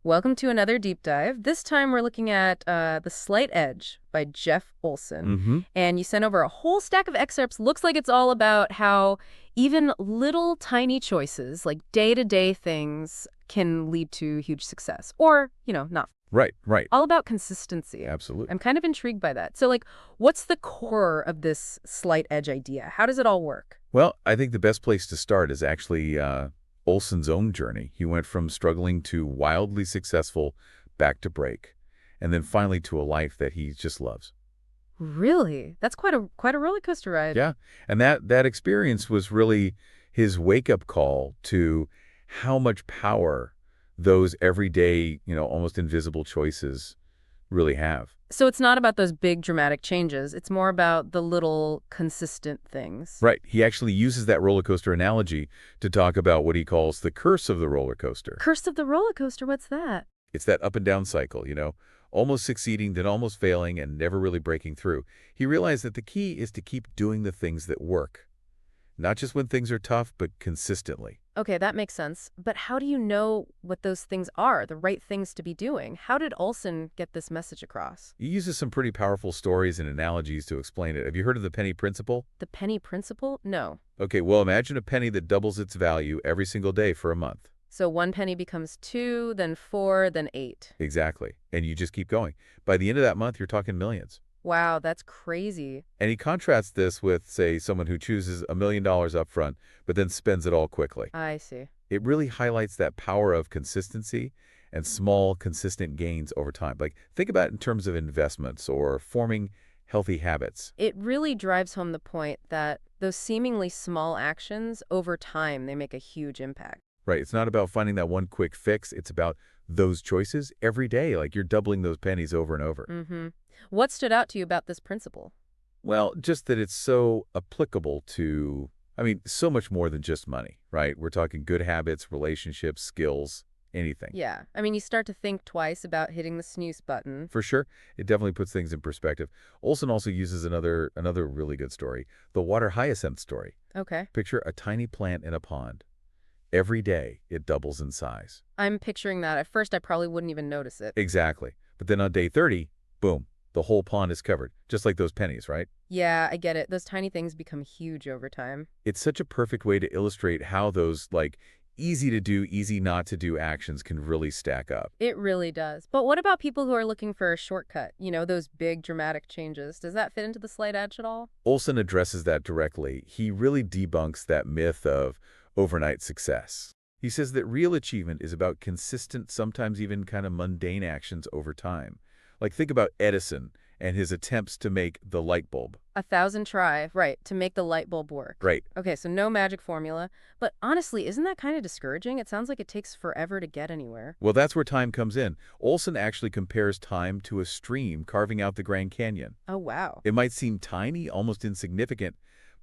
Welcome to another deep dive. This time we're looking at The Slight Edge by Jeff Olson. Mm-hmm. And you sent over a whole stack of excerpts. Looks like it's all about how even little tiny choices, like day-to-day things, can lead to huge success. Or, not. Right, right. All about consistency. Absolutely. I'm kind of intrigued by that. So, what's the core of this slight edge idea? How does it all work? Well, I think the best place to start is actually Olson's own journey. He went from struggling to wildly successful, back to break, and then finally to a life that he just loves. Really? That's quite a roller coaster ride. Yeah, and that experience was really his wake-up call to how much power those everyday, almost invisible choices really have. So it's not about those big dramatic changes. It's more about the little consistent things. Right. He actually uses that roller coaster analogy to talk about what he calls the curse of the roller coaster. Curse of the roller coaster, what's that? It's that up and down cycle, almost succeeding, then almost failing, and never really breaking through. He realized that the key is to keep doing the things that work. Not just when things are tough, but consistently. Okay, that makes sense. But how do you know what those things are, the right things to be doing? How did Olson get this message across? He uses some pretty powerful stories and analogies to explain it. Have you heard of the penny principle? The penny principle? No. Okay, well, imagine a penny that doubles its value every single day for a month. So one penny becomes two, then four, then eight. Exactly. And you just keep going. By the end of that month, you're talking millions. Wow, that's crazy. And he contrasts this with, say, someone who chooses $1 million up front, but then spends it all quickly. I see. It really highlights that power of consistency and small, consistent gains over time. Like, think about it in terms of investments or forming healthy habits. It really drives home the point that those seemingly small actions, over time, they make a huge impact. Right? It's not about finding that one quick fix. It's about those choices every day. Like, you're doubling those pennies over and over. Mm-hmm. What stood out to you about this principle? Well, just that it's so applicable to, so much more than just money, right? We're talking good habits, relationships, skills, anything. Yeah. I mean, you start to think twice about hitting the snooze button. For sure, it definitely puts things in perspective. Olson also uses another really good story, the water hyacinth story. Okay. Picture a tiny plant in a pond. Every day, it doubles in size. I'm picturing that. At first, I probably wouldn't even notice it. Exactly. But then on day 30, boom, the whole pond is covered, just like those pennies, right? Yeah, I get it. Those tiny things become huge over time. It's such a perfect way to illustrate how those, easy to do, easy not to do actions can really stack up. It really does. But what about people who are looking for a shortcut? Those big dramatic changes. Does that fit into the slight edge at all? Olson addresses that directly. He really debunks that myth of overnight success. He says that real achievement is about consistent, sometimes even kind of mundane actions over time. Like, think about Edison and his attempts to make the light bulb. 1,000 try, right, to make the light bulb work. Right. Okay, so no magic formula. But honestly, isn't that kind of discouraging? It sounds like it takes forever to get anywhere. Well, that's where time comes in. Olson actually compares time to a stream carving out the Grand Canyon. Oh, wow. It might seem tiny, almost insignificant,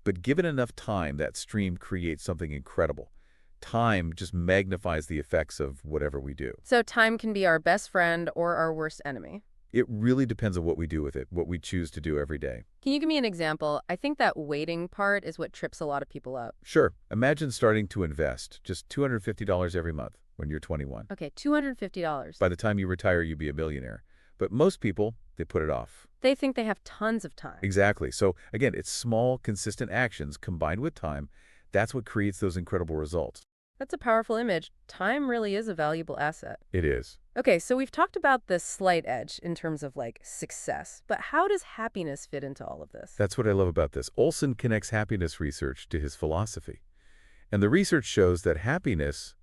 but given enough time, that stream creates something incredible. Time just magnifies the effects of whatever we do. So time can be our best friend or our worst enemy. It really depends on what we do with it, what we choose to do every day. Can you give me an example? I think that waiting part is what trips a lot of people up. Sure. Imagine starting to invest just $250 every month when you're 21. Okay, $250. By the time you retire, you'll be a millionaire. But most people, they put it off. They think they have tons of time. Exactly. So again, it's small, consistent actions combined with time. That's what creates those incredible results. That's a powerful image. Time really is a valuable asset. It is. Okay, so we've talked about this slight edge in terms of success, but how does happiness fit into all of this? That's what I love about this. Olson connects happiness research to his philosophy. And the research shows that happiness,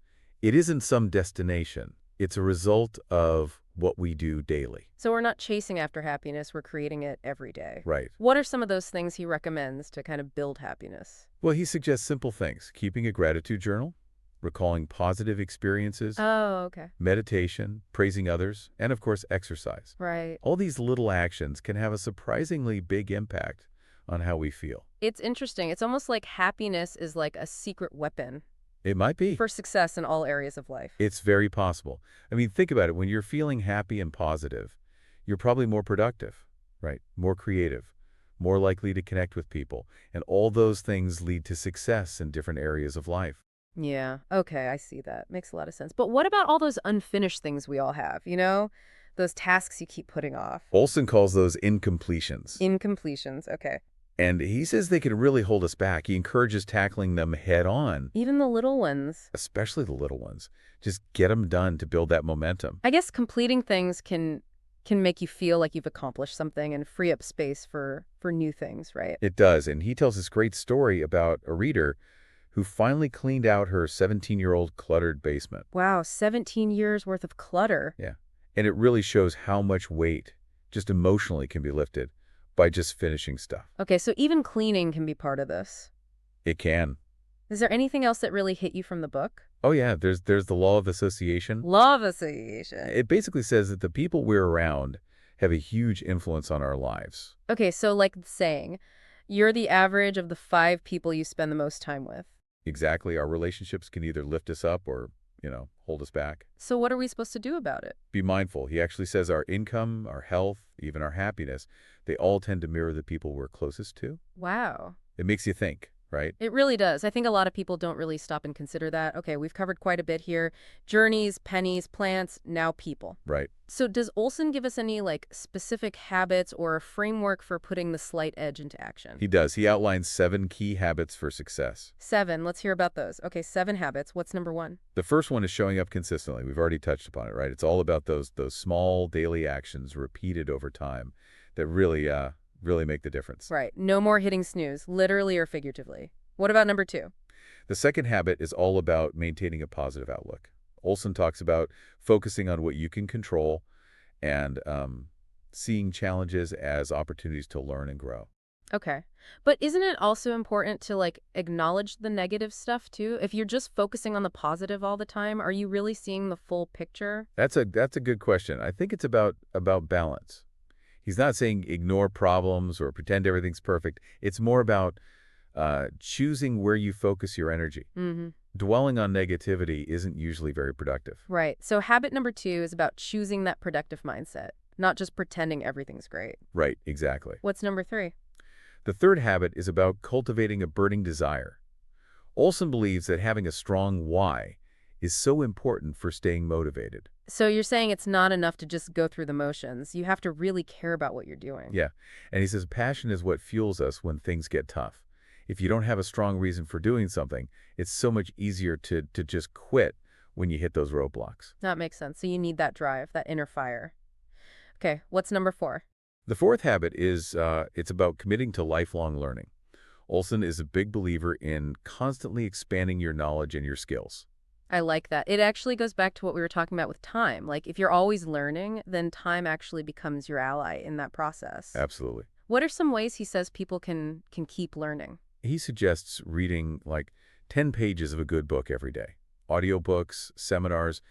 it isn't some destination. It's a result of what we do daily. So we're not chasing after happiness, we're creating it every day. Right. What are some of those things he recommends to kind of build happiness? Well, he suggests simple things: keeping a gratitude journal, recalling positive experiences, Oh, okay. meditation, praising others, and of course, exercise. Right. All these little actions can have a surprisingly big impact on how we feel. It's interesting. It's almost like happiness is like a secret weapon It might be. for success in all areas of life. It's very possible. Think about it. When you're feeling happy and positive, you're probably more productive, right? More creative, more likely to connect with people. And all those things lead to success in different areas of life. Yeah. Okay, I see that. Makes a lot of sense. But what about all those unfinished things we all have, Those tasks you keep putting off? Olson calls those incompletions. Incompletions. Okay. And he says they can really hold us back. He encourages tackling them head on, Even the little ones. especially the little ones. Just get them done to build that momentum. I guess completing things can make you feel like you've accomplished something and free up space for new things, right? It does. And he tells this great story about a reader who finally cleaned out her 17-year-old cluttered basement. Wow, 17 years worth of clutter. Yeah. And it really shows how much weight just emotionally can be lifted by just finishing stuff. Okay, so even cleaning can be part of this. It can. Is there anything else that really hit you from the book? Oh yeah, there's the law of association. Love association. It basically says that the people we're around have a huge influence on our lives. Okay, so like the saying, you're the average of the 5 people you spend the most time with. Exactly, our relationships can either lift us up or, hold us back. So what are we supposed to do about it? Be mindful. He actually says our income, our health, even our happiness, they all tend to mirror the people we're closest to. Wow. It makes you think, right? It really does. I think a lot of people don't really stop and consider that. Okay, we've covered quite a bit here. Journeys, pennies, plants, now people. Right. So does Olson give us any specific habits or a framework for putting the slight edge into action? He does. He outlines 7 key habits for success. 7. Let's hear about those. Okay, 7 habits. What's number 1? The first one is showing up consistently. We've already touched upon it, right? It's all about those small daily actions repeated over time that really make the difference. Right. No more hitting snooze, literally or figuratively. What about number 2? The second habit is all about maintaining a positive outlook. Olson talks about focusing on what you can control and seeing challenges as opportunities to learn and grow. Okay. But isn't it also important to acknowledge the negative stuff too? If you're just focusing on the positive all the time, are you really seeing the full picture? That's a good question. I think it's about balance. He's not saying ignore problems or pretend everything's perfect. It's more about choosing where you focus your energy. Mm-hmm. Dwelling on negativity isn't usually very productive. Right. So habit number 2 is about choosing that productive mindset, not just pretending everything's great. Right, exactly. What's number 3? The third habit is about cultivating a burning desire. Olson believes that having a strong why is so important for staying motivated. So you're saying it's not enough to just go through the motions. You have to really care about what you're doing. Yeah, and he says passion is what fuels us when things get tough. If you don't have a strong reason for doing something, it's so much easier to just quit when you hit those roadblocks. That makes sense. So you need that drive, that inner fire. Okay, what's number 4? The fourth habit is it's about committing to lifelong learning. Olson is a big believer in constantly expanding your knowledge and your skills. I like that. It actually goes back to what we were talking about with time. If you're always learning, then time actually becomes your ally in that process. Absolutely. What are some ways he says people can keep learning? He suggests reading like 10 pages of a good book every day. Audiobooks, seminars,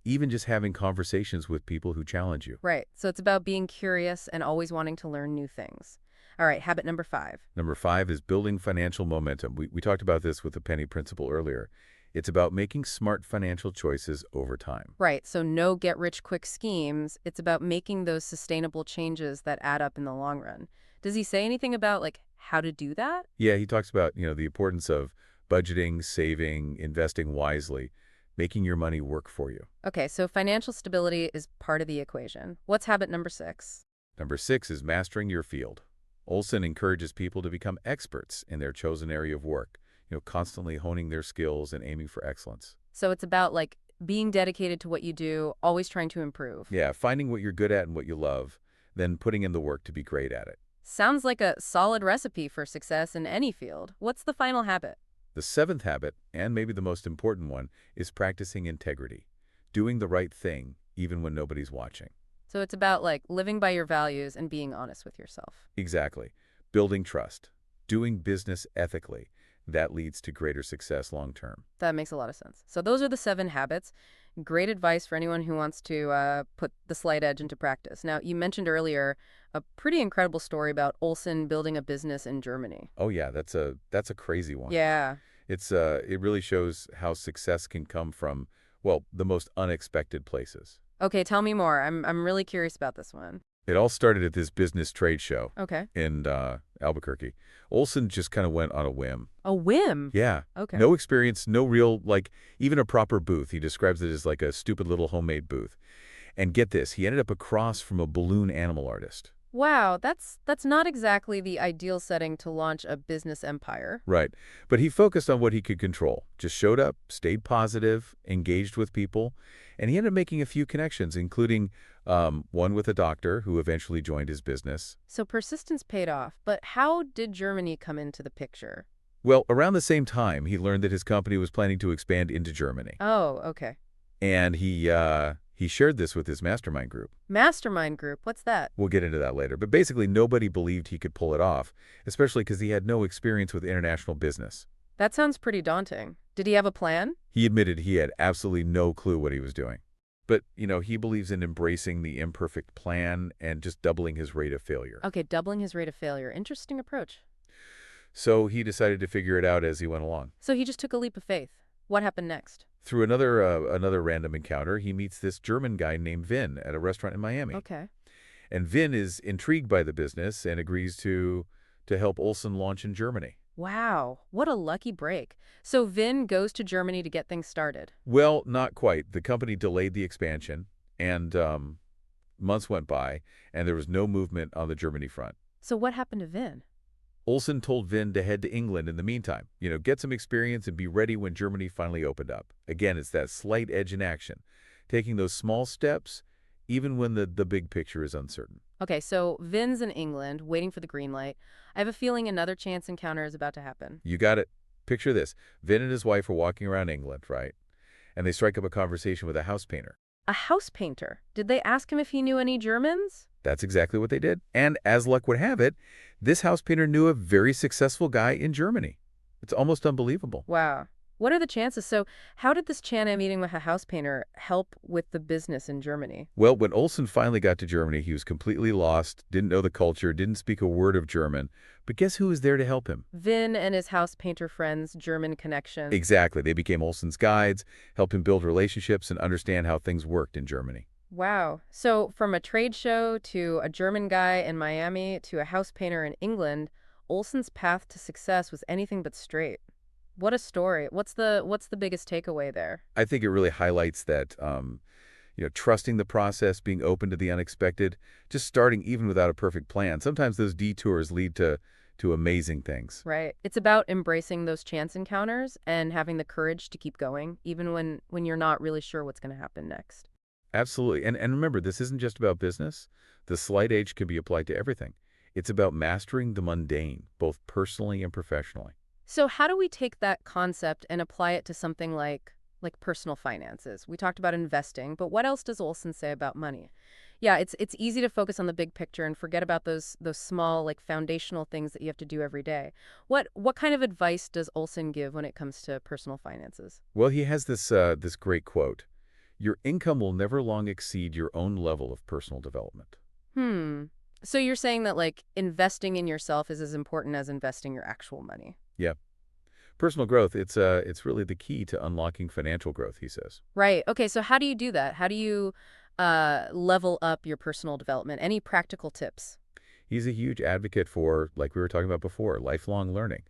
even just having conversations with people who challenge you. Right. So it's about being curious and always wanting to learn new things. All right, habit number 5. Number 5 is building financial momentum. We talked about this with the penny principle earlier. It's about making smart financial choices over time. Right. So no get-rich-quick schemes. It's about making those sustainable changes that add up in the long run. Does he say anything about how to do that? Yeah, he talks about, the importance of budgeting, saving, investing wisely, making your money work for you. Okay, so financial stability is part of the equation. What's habit number 6? Number 6 is mastering your field. Olson encourages people to become experts in their chosen area of work, constantly honing their skills and aiming for excellence. So it's about being dedicated to what you do, always trying to improve. Yeah, finding what you're good at and what you love, then putting in the work to be great at it. Sounds like a solid recipe for success in any field. What's the final habit? The 7th habit, and maybe the most important one, is practicing integrity, doing the right thing even when nobody's watching. So it's about living by your values and being honest with yourself. Exactly. Building trust, doing business ethically. That leads to greater success long term. That makes a lot of sense. So those are the 7 habits. Great advice for anyone who wants to put the slight edge into practice. Now, you mentioned earlier a pretty incredible story about Olson building a business in Germany. Oh yeah, that's a crazy one. Yeah. It really shows how success can come from, well, the most unexpected places. Okay, tell me more. I'm really curious about this one. It all started at this business trade show Okay. in Albuquerque. Olson just kind of went on a whim. A whim. Yeah. Okay. No experience, no real, like, even a proper booth. He describes it as like a stupid little homemade booth. And get this, he ended up across from a balloon animal artist. Wow, that's not exactly the ideal setting to launch a business empire. Right. But he focused on what he could control. Just showed up, stayed positive, engaged with people, and he ended up making a few connections, including one with a doctor who eventually joined his business. So persistence paid off, but how did Germany come into the picture? Well, around the same time, he learned that his company was planning to expand into Germany. Oh, okay. And he shared this with his mastermind group. Mastermind group, what's that? We'll get into that later. But basically, nobody believed he could pull it off, especially because he had no experience with international business. That sounds pretty daunting. Did he have a plan? He admitted he had absolutely no clue what he was doing. But, he believes in embracing the imperfect plan and just doubling his rate of failure. Okay, doubling his rate of failure. Interesting approach. So he decided to figure it out as he went along. So he just took a leap of faith. What happened next? Through another random encounter, he meets this German guy named Vin at a restaurant in Miami. Okay. And Vin is intrigued by the business and agrees to help Olson launch in Germany. Wow, what a lucky break. So Vin goes to Germany to get things started. Well, not quite. The company delayed the expansion, and months went by, and there was no movement on the Germany front. So what happened to Vin? Olson told Vin to head to England in the meantime, get some experience and be ready when Germany finally opened up. Again, it's that slight edge in action, taking those small steps even when the big picture is uncertain. Okay, so Vin's in England, waiting for the green light. I have a feeling another chance encounter is about to happen. You got it. Picture this. Vin and his wife are walking around England, right? And they strike up a conversation with a house painter. A house painter. Did they ask him if he knew any Germans? That's exactly what they did. And as luck would have it, this house painter knew a very successful guy in Germany. It's almost unbelievable. Wow. What are the chances? So how did this Chana meeting with a house painter help with the business in Germany? Well, when Olson finally got to Germany, he was completely lost, didn't know the culture, didn't speak a word of German. But guess who was there to help him? Vin and his house painter friends, German connection. Exactly. They became Olson's guides, helped him build relationships and understand how things worked in Germany. Wow. So from a trade show to a German guy in Miami to a house painter in England, Olson's path to success was anything but straight. What a story. What's the biggest takeaway there? I think it really highlights that, trusting the process, being open to the unexpected, just starting even without a perfect plan. Sometimes those detours lead to amazing things. Right. It's about embracing those chance encounters and having the courage to keep going, even when you're not really sure what's going to happen next. Absolutely. And remember, this isn't just about business. The slight edge can be applied to everything. It's about mastering the mundane, both personally and professionally. So how do we take that concept and apply it to something like personal finances? We talked about investing, but what else does Olson say about money? Yeah, it's easy to focus on the big picture and forget about those small like foundational things that you have to do every day. What kind of advice does Olson give when it comes to personal finances? Well, he has this great quote. Your income will never long exceed your own level of personal development. Hmm. So you're saying that like investing in yourself is as important as investing your actual money. Yeah. Personal growth, it's really the key to unlocking financial growth, he says. Right. Okay, so how do you do that? How do you level up your personal development? Any practical tips? He's a huge advocate for, like we were talking about before, lifelong learning.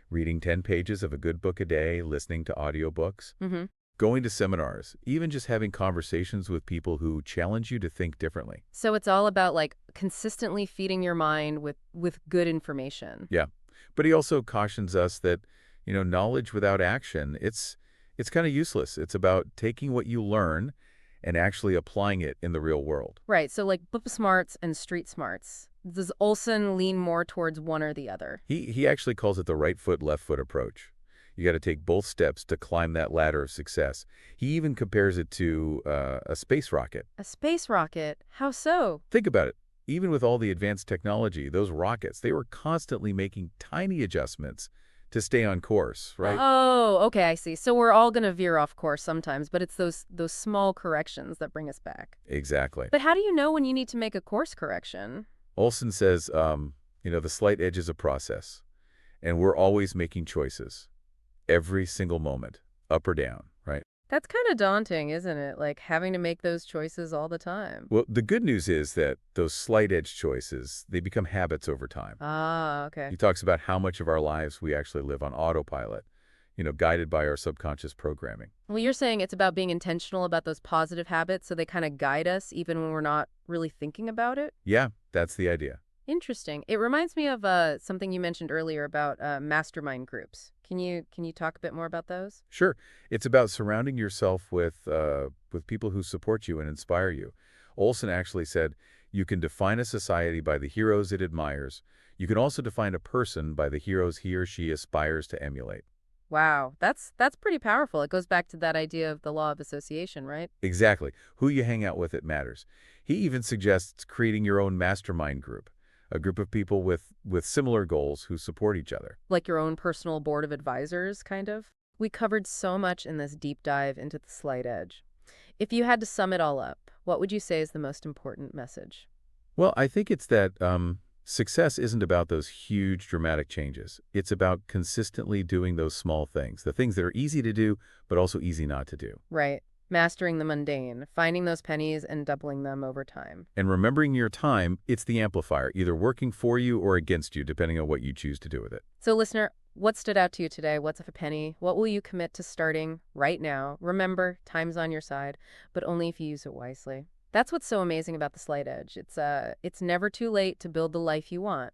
Reading 10 pages of a good book a day, listening to audiobooks, Mm-hmm. going to seminars, even just having conversations with people who challenge you to think differently. So it's all about like consistently feeding your mind with good information. Yeah. But he also cautions us that, knowledge without action, it's kind of useless. It's about taking what you learn and actually applying it in the real world. Right. So like book smarts and street smarts. Does Olson lean more towards one or the other? He actually calls it the right foot, left foot approach. You got to take both steps to climb that ladder of success. He even compares it to a space rocket. A space rocket? How so? Think about it. Even with all the advanced technology, those rockets, they were constantly making tiny adjustments to stay on course, right? Oh, okay, I see. So we're all going to veer off course sometimes, but it's those small corrections that bring us back. Exactly. But how do you know when you need to make a course correction? Olson says, the slight edge is a process, and we're always making choices every single moment, up or down, right? That's kind of daunting, isn't it? Like having to make those choices all the time. Well, the good news is that those slight edge choices, they become habits over time. Ah, okay. He talks about how much of our lives we actually live on autopilot, guided by our subconscious programming. Well, you're saying it's about being intentional about those positive habits so they kind of guide us even when we're not really thinking about it? Yeah, that's the idea. Interesting. It reminds me of something you mentioned earlier about mastermind groups. Can you talk a bit more about those? Sure, it's about surrounding yourself with people who support you and inspire you. Olson actually said, you can define a society by the heroes it admires. You can also define a person by the heroes he or she aspires to emulate. Wow, that's pretty powerful. It goes back to that idea of the law of association, right? Exactly. Who you hang out with, it matters. He even suggests creating your own mastermind group, a group of people with similar goals who support each other. Like your own personal board of advisors, kind of. We covered so much in this deep dive into the slight edge. If you had to sum it all up, what would you say is the most important message? Well, I think it's that success isn't about those huge dramatic changes. It's about consistently doing those small things, the things that are easy to do, but also easy not to do. Right. Mastering the mundane, finding those pennies and doubling them over time. And remembering your time, it's the amplifier, either working for you or against you, depending on what you choose to do with it. So, listener, what stood out to you today? What's a penny? What will you commit to starting right now? Remember, time's on your side, but only if you use it wisely. That's what's so amazing about the slight edge. It's never too late to build the life you want.